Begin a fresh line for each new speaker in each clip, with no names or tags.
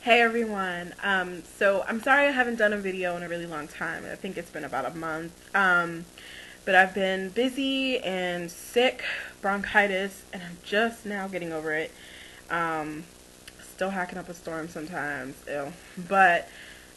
Hey everyone. So I'm sorry I haven't done a video in a really long time. I think it's been about a month. But I've been busy and sick, bronchitis, and I'm just now getting over it. Um, Still hacking up a storm sometimes. Ew. But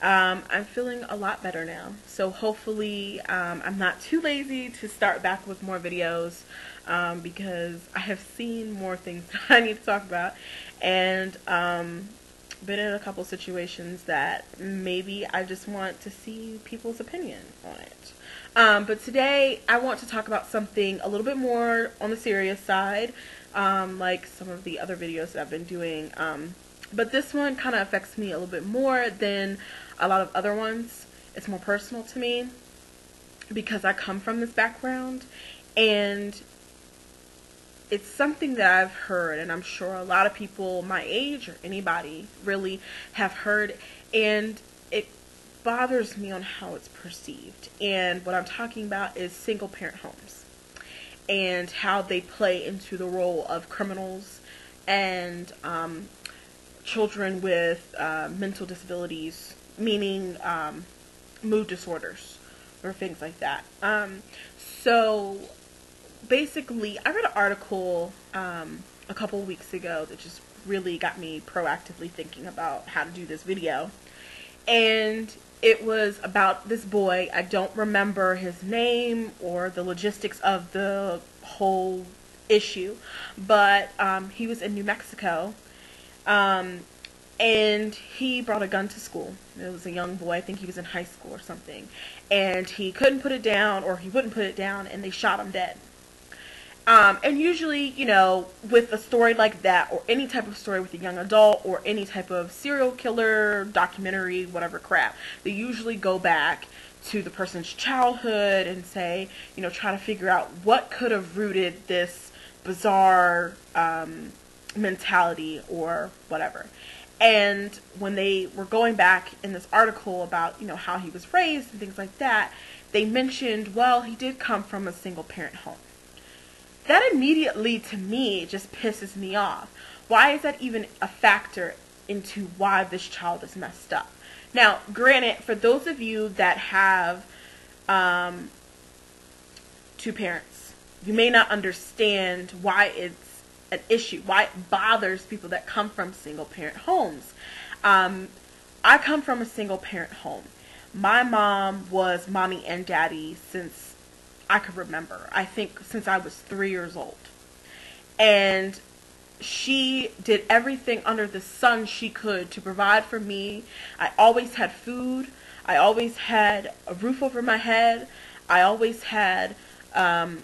I'm feeling a lot better now. So hopefully I'm not too lazy to start back with more videos because I have seen more things that I need to talk about. And been in a couple situations that maybe I just want to see people's opinion on it. But today I want to talk about something a little bit more on the serious side, like some of the other videos that I've been doing. But this one kind of affects me a little bit more than a lot of other ones. It's more personal to me because I come from this background, and it's something that I've heard, and I'm sure a lot of people my age or anybody really have heard, and it bothers me on how it's perceived. And what I'm talking about is single parent homes and how they play into the role of criminals and children with mental disabilities, meaning mood disorders or things like that. So basically, I read an article a couple weeks ago that just really got me proactively thinking about how to do this video. And it was about this boy. I don't remember his name or the logistics of the whole issue, but he was in New Mexico. And he brought a gun to school. It was a young boy. I think he was in high school or something. And he couldn't put it down, or he wouldn't put it down, and they shot him dead. And usually, with a story like that, or any type of story with a young adult, or any type of serial killer, documentary, whatever crap, they usually go back to the person's childhood and say, try to figure out what could have rooted this bizarre mentality or whatever. And when they were going back in this article about, how he was raised and things like that, they mentioned, well, he did come from a single parent home. That immediately, to me, just pisses me off. Why is that even a factor into why this child is messed up? Now, granted, for those of you that have two parents, you may not understand why it's an issue, why it bothers people that come from single parent homes. I come from a single parent home. My mom was mommy and daddy since I could remember. I think since I was 3 years old. And she did everything under the sun she could to provide for me. I always had food. I always had a roof over my head. I always had, I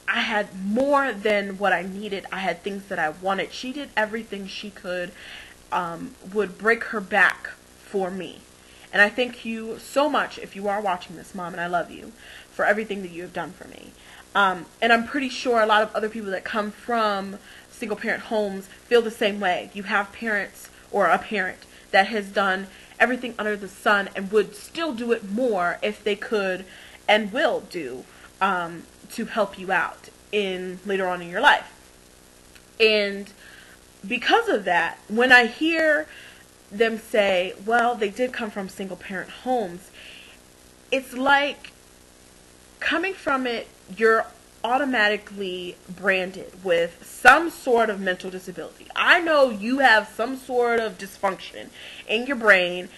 had more than what I needed. I had things that I wanted. She did everything she could, would break her back for me. And I thank you so much, if you are watching this, Mom, and I love you, for everything that you have done for me. And I'm pretty sure a lot of other people that come from single parent homes feel the same way. You have parents or a parent that has done everything under the sun and would still do it more if they could and will do to help you out later on in your life. And because of that, when I hear them say, well, they did come from single parent homes, it's like coming from it, you're automatically branded with some sort of mental disability. I know you have some sort of dysfunction in your brain,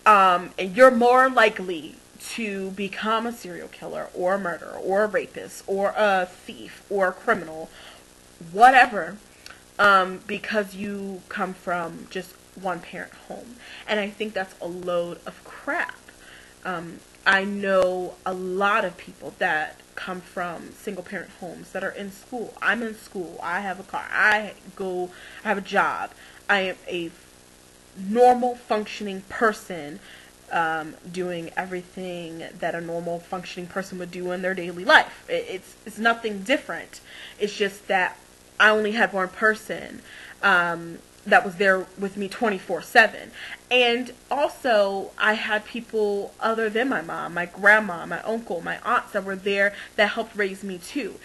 and you're more likely to become a serial killer or a murderer or a rapist or a thief or a criminal, whatever, because you come from just one parent home. And I think that's a load of crap. I know a lot of people that come from single parent homes that are in school. I'm in school. I have a car. I have a job. I am a normal functioning person, doing everything that a normal functioning person would do in their daily life. It's nothing different. It's just that I only had one person that was there with me 24/7. And also, I had people other than my mom, my grandma, my uncle, my aunts that were there that helped raise me too.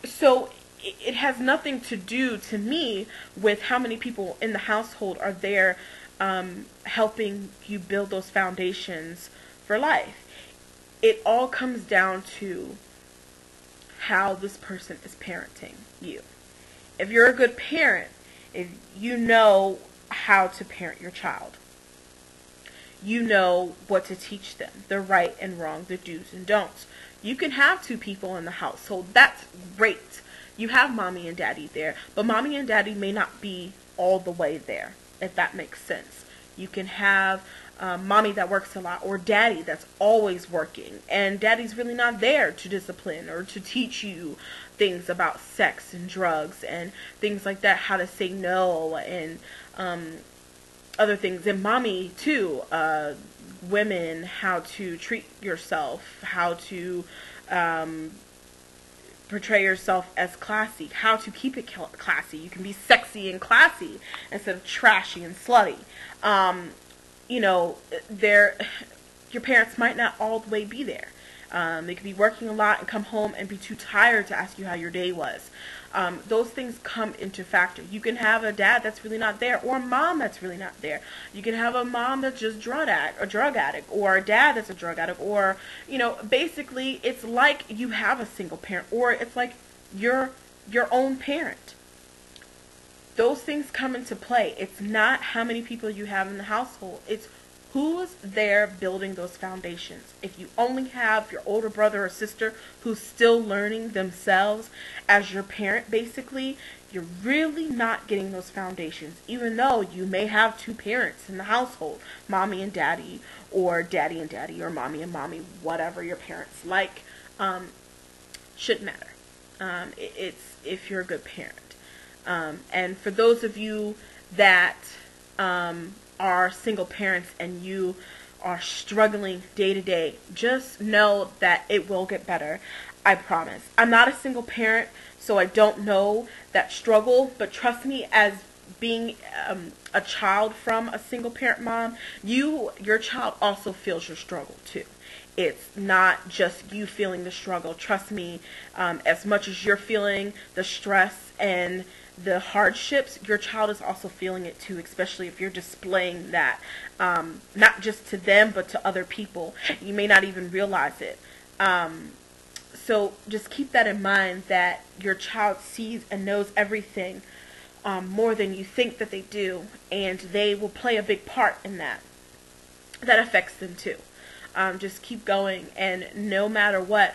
So it has nothing to do, to me, with how many people in the household are there helping you build those foundations for life. It all comes down to how this person is parenting you. If you're a good parent, if you know how to parent your child, you know what to teach them, the right and wrong, the do's and don'ts. You can have two people in the household. That's great. You have mommy and daddy there, but mommy and daddy may not be all the way there, if that makes sense. You can have mommy that works a lot, or daddy that's always working, and daddy's really not there to discipline or to teach you things about sex and drugs and things like that, how to say no and other things. And mommy too, women, how to treat yourself, how to portray yourself as classy, how to keep it classy. You can be sexy and classy instead of trashy and slutty. You know, your parents might not all the way be there. They could be working a lot and come home and be too tired to ask you how your day was. Those things come into factor. You can have a dad that's really not there, or a mom that's really not there. You can have a mom that's just a drug addict, or a dad that's a drug addict, or, you know, basically it's like you have a single parent, or it's like you're your own parent. Those things come into play. It's not how many people you have in the household. It's who's there building those foundations. If you only have your older brother or sister who's still learning themselves as your parent, basically, you're really not getting those foundations, even though you may have two parents in the household, mommy and daddy, or daddy and daddy, or mommy and mommy, whatever your parents like. Shouldn't matter. It's if you're a good parent. And for those of you that are single parents and you are struggling day to day, just know that it will get better. I promise. I'm not a single parent, so I don't know that struggle, but trust me, as being a child from a single parent mom, your child also feels your struggle too. It's not just you feeling the struggle. Trust me, as much as you're feeling the stress and the hardships, your child is also feeling it too, especially if you're displaying that, not just to them, but to other people. You may not even realize it. So just keep that in mind, that your child sees and knows everything more than you think that they do, and they will play a big part in that. That affects them too. Just keep going, and no matter what,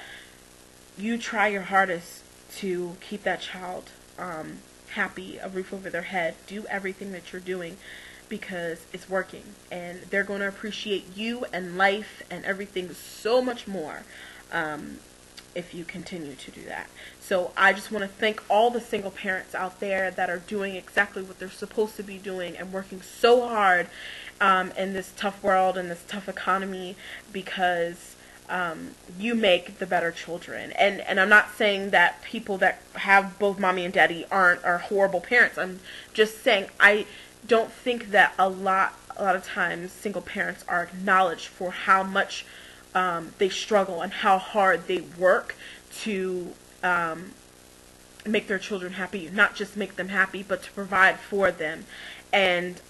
you try your hardest to keep that child happy, a roof over their head. Do everything that you're doing because it's working, and they're going to appreciate you and life and everything so much more if you continue to do that. So I just want to thank all the single parents out there that are doing exactly what they're supposed to be doing and working so hard in this tough world and this tough economy, because you make the better children. And I'm not saying that people that have both mommy and daddy are horrible parents. I'm just saying I don't think that a lot of times single parents are acknowledged for how much they struggle and how hard they work to make their children happy. Not just make them happy, but to provide for them. And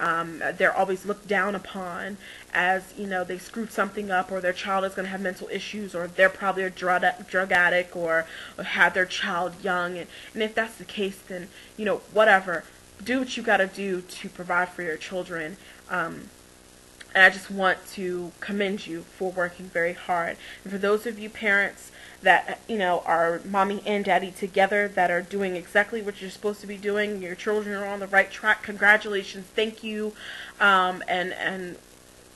they're always looked down upon as, you know, they screwed something up, or their child is going to have mental issues, or they're probably a drug addict, or had their child young. And if that's the case, then, you know, whatever. Do what you got to do to provide for your children. And I just want to commend you for working very hard. And for those of you parents that, you know, are mommy and daddy together, that are doing exactly what you're supposed to be doing, your children are on the right track, congratulations, thank you, and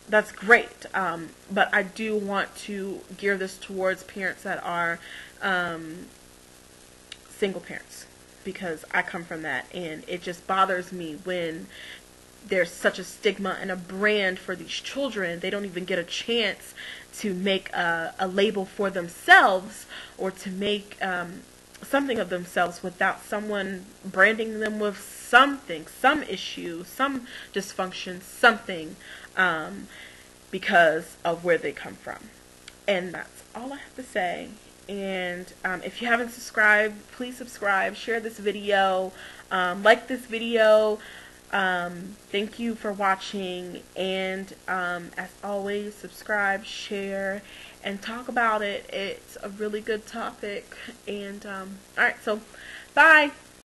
that's great. But I do want to gear this towards parents that are single parents, because I come from that, and it just bothers me when there's such a stigma and a brand for these children. They don't even get a chance to make a label for themselves, or to make something of themselves, without someone branding them with something, some issue, some dysfunction, something, because of where they come from. And that's all I have to say. And if you haven't subscribed, please subscribe, share this video, like this video, Thank you for watching, and as always, subscribe, share, and talk about it. It's a really good topic. And alright, so bye.